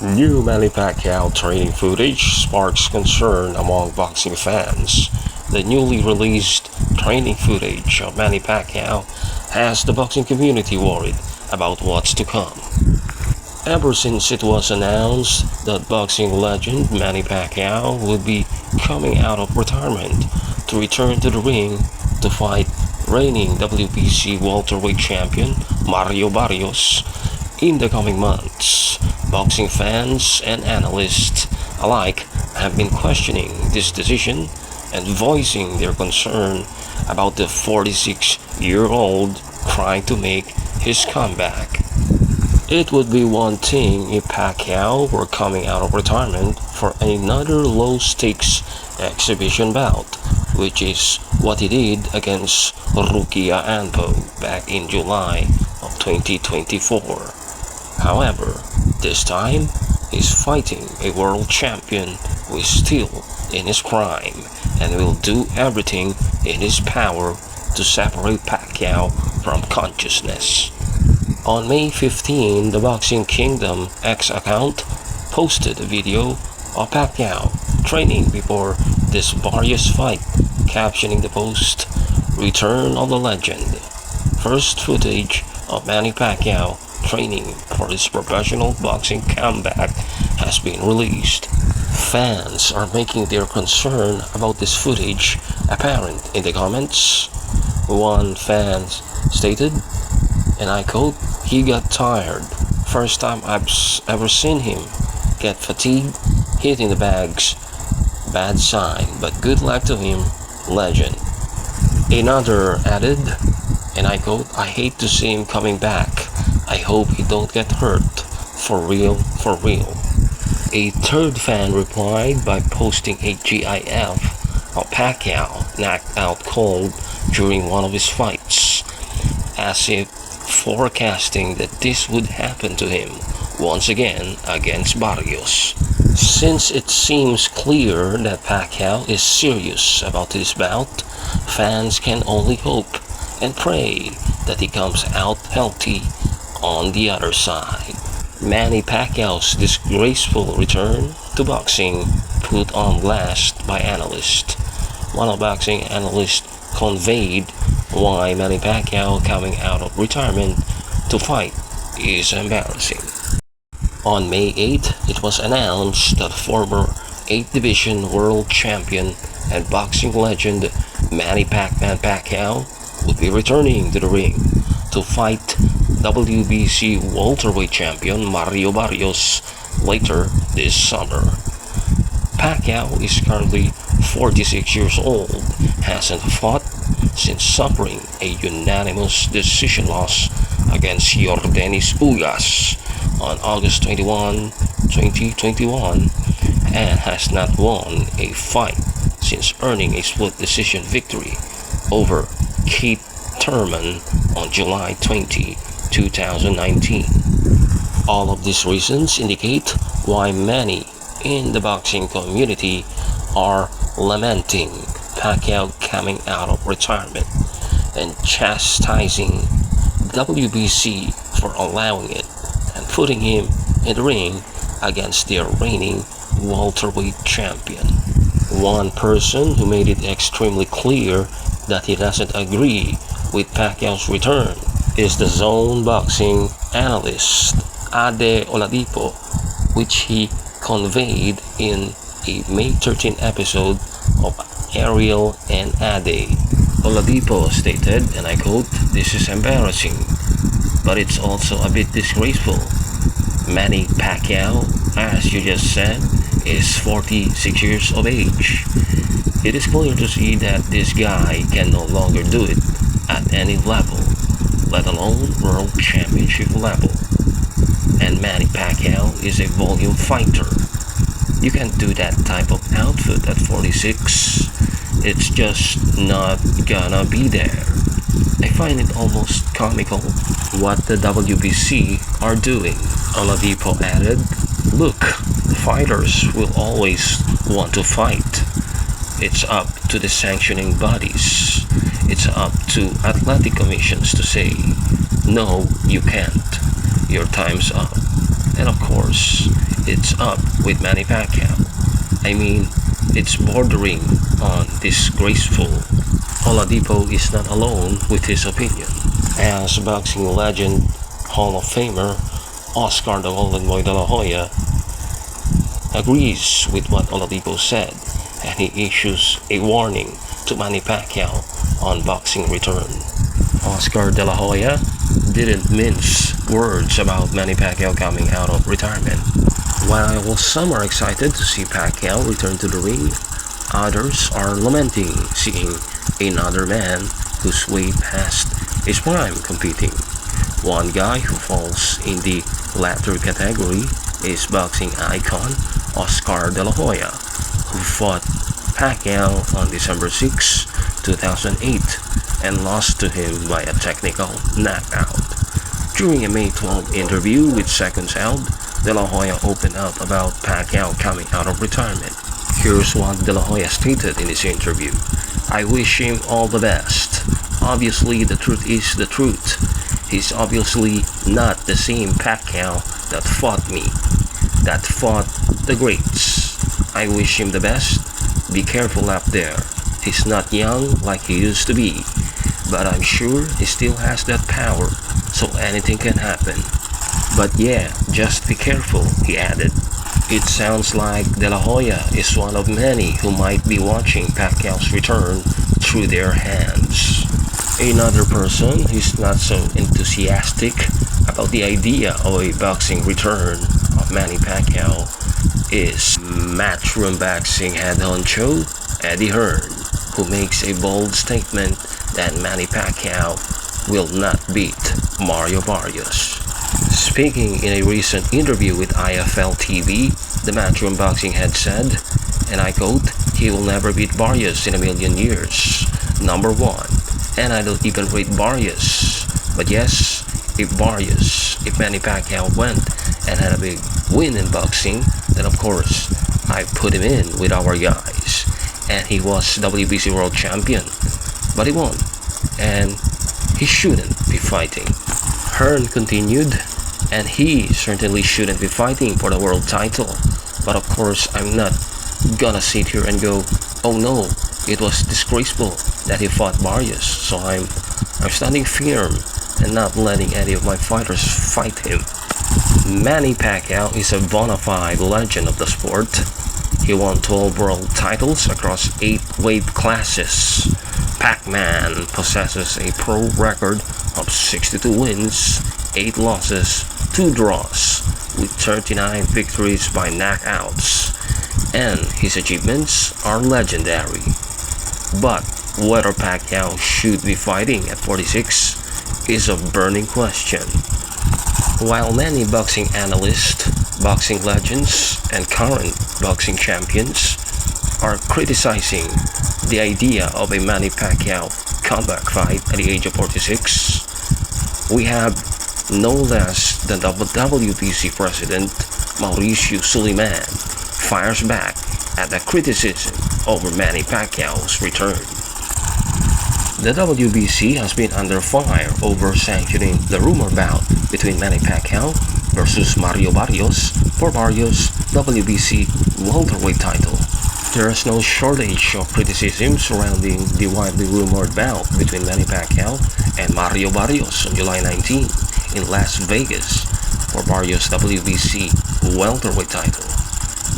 New Manny Pacquiao training footage sparks concern among boxing fans. The newly released training footage of Manny Pacquiao has the boxing community worried about what's to come. Ever since it was announced that boxing legend Manny Pacquiao would be coming out of retirement to return to the ring to fight reigning WBC welterweight champion Barrios in the coming months, boxing fans and analysts alike have been questioning this decision and voicing their concern about the 46-year-old trying to make his comeback. It would be one thing if Pacquiao were coming out of retirement for another low-stakes exhibition bout, which is what he did against rookie Anpo back in July of 2024. However, this time, he's fighting a world champion who is still in his prime and will do everything in his power to separate Pacquiao from consciousness. On May 15, the Boxing Kingdom X account posted a video of Pacquiao training before this Barrios fight, captioning the post, "Return of the Legend." First footage of Manny Pacquiao training for his professional boxing comeback has been released. Fans are making their concern about this footage apparent in the comments. One fan stated, and I quote, "He got tired. First time I've ever seen him get fatigued, hitting the bags. Bad sign, but good luck to him, legend." Another added, and I quote, "I hate to see him coming back. I hope he don't get hurt. For real, for real." A third fan replied by posting a GIF of Pacquiao knocked out cold during one of his fights, as if forecasting that this would happen to him once again against Barrios. Since it seems clear that Pacquiao is serious about this bout, fans can only hope and pray that he comes out healthy on the other side. Manny Pacquiao's disgraceful return to boxing put on blast by analysts. One of boxing analysts conveyed why Manny Pacquiao coming out of retirement to fight is embarrassing. On May 8, it was announced that former 8th Division World Champion and boxing legend Manny Pacquiao would be returning to the ring to fight WBC welterweight champion Barrios later this summer. Pacquiao is currently 46 years old, hasn't fought since suffering a unanimous decision loss against Yordenis Ugas on August 21, 2021, and has not won a fight since earning a split decision victory over Keith Thurman on July 20, 2019. All of these reasons indicate why many in the boxing community are lamenting Pacquiao coming out of retirement and chastising WBC for allowing it and putting him in the ring against their reigning welterweight champion. One person who made it extremely clear that he doesn't agree with Pacquiao's return is the Zone Boxing analyst Ade Oladipo, which he conveyed in a May 13 episode of Ariel and Ade. Oladipo stated, and I quote, "This is embarrassing, but it's also a bit disgraceful. Manny Pacquiao, as you just said, is 46 years of age. It is clear to see that this guy can no longer do it at any level, let alone world championship level. And Manny Pacquiao is a volume fighter. You can't do that type of outfit at 46. It's just not gonna be there. I find it almost comical what the WBC are doing." Oladipo added, "Look, fighters will always want to fight. It's up to the sanctioning bodies. It's up to athletic commissions to say, no, you can't. Your time's up. And of course, it's up with Manny Pacquiao. I mean, it's bordering on disgraceful. Oladipo is not alone with his opinion. As boxing legend, Hall of Famer, Oscar the Golden Boy de la Hoya agrees with what Oladipo said, and he issues a warning to Manny Pacquiao on boxing return. Oscar de la Hoya didn't mince words about Manny Pacquiao coming out of retirement. While some are excited to see Pacquiao return to the ring, others are lamenting seeing another man who's way past his prime competing. One guy who falls in the latter category is boxing icon Oscar de la Hoya, who fought Pacquiao on December 6, 2008 and lost to him by a technical knockout. During a May 12 interview with Seconds Out, De La Hoya opened up about Pacquiao coming out of retirement. Here's what De La Hoya stated in his interview. "I wish him all the best. Obviously, the truth is the truth. He's obviously not the same Pacquiao that fought me, that fought the greats. I wish him the best. Be careful up there. He's not young like he used to be, but I'm sure he still has that power, so anything can happen. But yeah, just be careful," he added. It sounds like De La Hoya is one of many who might be watching Pacquiao's return through their hands. Another person who's not so enthusiastic about the idea of a boxing return of Manny Pacquiao is Matchroom Boxing head honcho Eddie Hearn, who makes a bold statement that Manny Pacquiao will not beat Mario Barrios. Speaking in a recent interview with IFL TV, the Matchroom Boxing head said, and I quote, "He will never beat Barrios in a million years. Number one, and I don't even rate Barrios. But yes, if Manny Pacquiao went and had a big win in boxing, then of course, I put him in with our guys. And he was WBC World Champion. But he won. And he shouldn't be fighting." Hearn continued, and he certainly shouldn't be fighting for the world title. But of course, I'm not gonna sit here and go, "Oh no, it was disgraceful that he fought Barrios." So I'm standing firm and not letting any of my fighters fight him. Manny Pacquiao is a bona fide legend of the sport. He won 12 world titles across 8 weight classes. Pac-Man possesses a pro record of 62 wins, 8 losses, 2 draws, with 39 victories by knockouts, and his achievements are legendary. But whether Pacquiao should be fighting at 46 is a burning question. While many boxing analysts, boxing legends, and current boxing champions are criticizing the idea of a Manny Pacquiao comeback fight at the age of 46, we have no less than the WBC president Mauricio Sulaiman fires back at the criticism over Manny Pacquiao's return. The WBC has been under fire over sanctioning the rumor bout between Manny Pacquiao versus Mario Barrios for Barrios' WBC welterweight title. There is no shortage of criticism surrounding the widely rumored bout between Manny Pacquiao and Mario Barrios on July 19 in Las Vegas for Barrios' WBC welterweight title.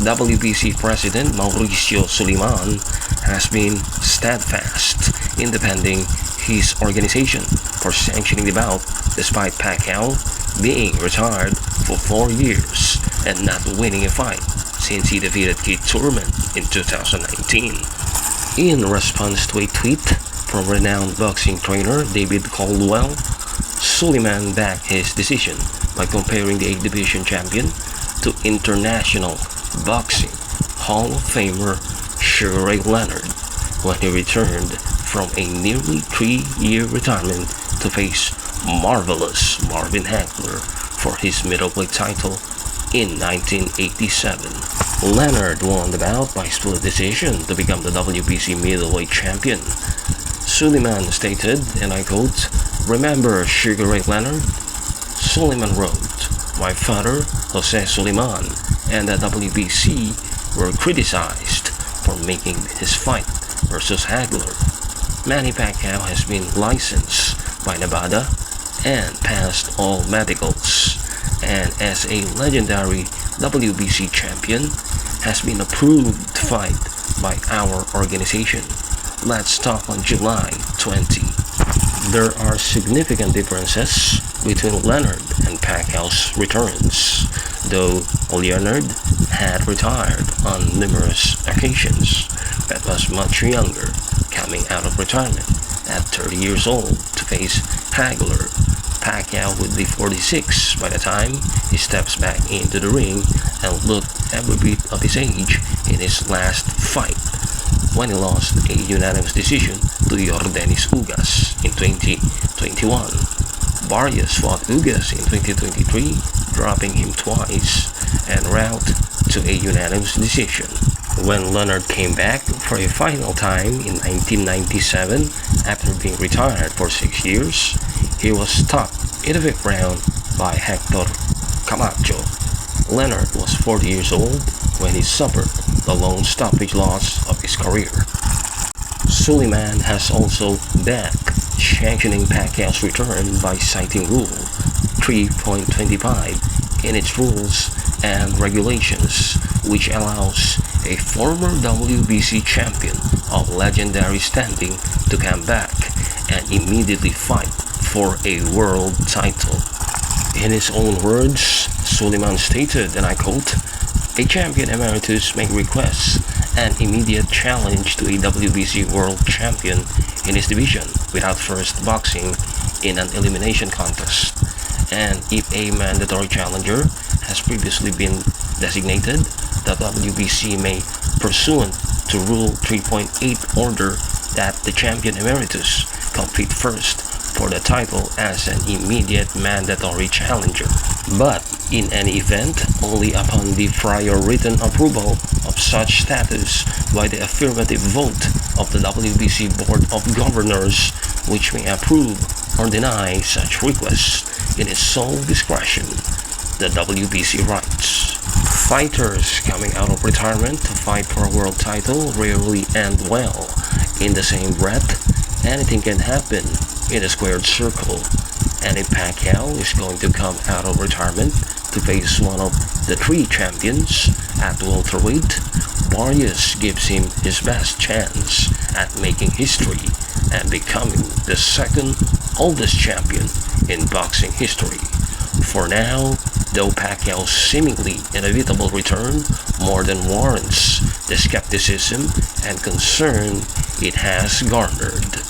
WBC President Mauricio Sulaiman has been steadfast in defending his organization for sanctioning the bout despite Pacquiao being retired for 4 years and not winning a fight since he defeated Keith Thurman in 2019. In response to a tweet from renowned boxing trainer David Caldwell, Sulaiman backed his decision by comparing the 8 division champion to international boxing Hall of Famer Sugar Ray Leonard when he returned from a nearly 3-year retirement to face marvelous Marvin Hagler for his middleweight title in 1987. Leonard won the bout by split decision to become the WBC middleweight champion. Sulaiman stated, and I quote, "Remember Sugar Ray Leonard?" Sulaiman wrote, my father, Jose Sulaiman, and the WBC were criticized for making his fight versus Hagler. Manny Pacquiao has been licensed by Nevada and passed all medicals, and as a legendary WBC champion, has been approved to fight by our organization. Let's talk on July 20. There are significant differences between Leonard and Pacquiao's returns, though Leonard had retired on numerous occasions, but was much younger, coming out of retirement at 30 years old to face Hagler. Pacquiao would be 46 by the time he steps back into the ring and looked every bit of his age in his last fight, when he lost a unanimous decision to Yordenis Ugas in 2021. Barrios fought Ugas in 2023, dropping him twice en route to a unanimous decision. When Leonard came back for a final time in 1997 after being retired for 6 years, he was stopped in the 5th round by Hector Camacho. Leonard was 40 years old when he suffered the lone stoppage loss of his career. Sulaiman has also backed sanctioning Pacquiao's return by citing Rule 3.25 in its rules and regulations, which allows a former WBC champion of legendary standing to come back and immediately fight for a world title. In his own words, Sulaiman stated, and I quote, "A champion emeritus may request an immediate challenge to a WBC world champion in his division without first boxing in an elimination contest. And if a mandatory challenger has previously been designated, the WBC may, pursuant to Rule 3.8, order that the champion emeritus compete first for the title as an immediate mandatory challenger. But in any event, only upon the prior written approval of such status by the affirmative vote of the WBC Board of Governors, which may approve or deny such requests in its sole discretion," the WBC writes. Fighters coming out of retirement to fight for a world title rarely end well. In the same breath, anything can happen in a squared circle. And if Pacquiao is going to come out of retirement to face one of the 3 champions at welterweight, Barrios gives him his best chance at making history and becoming the 2nd oldest champion in boxing history. For now, though Pacquiao's seemingly inevitable return more than warrants the skepticism and concern it has garnered.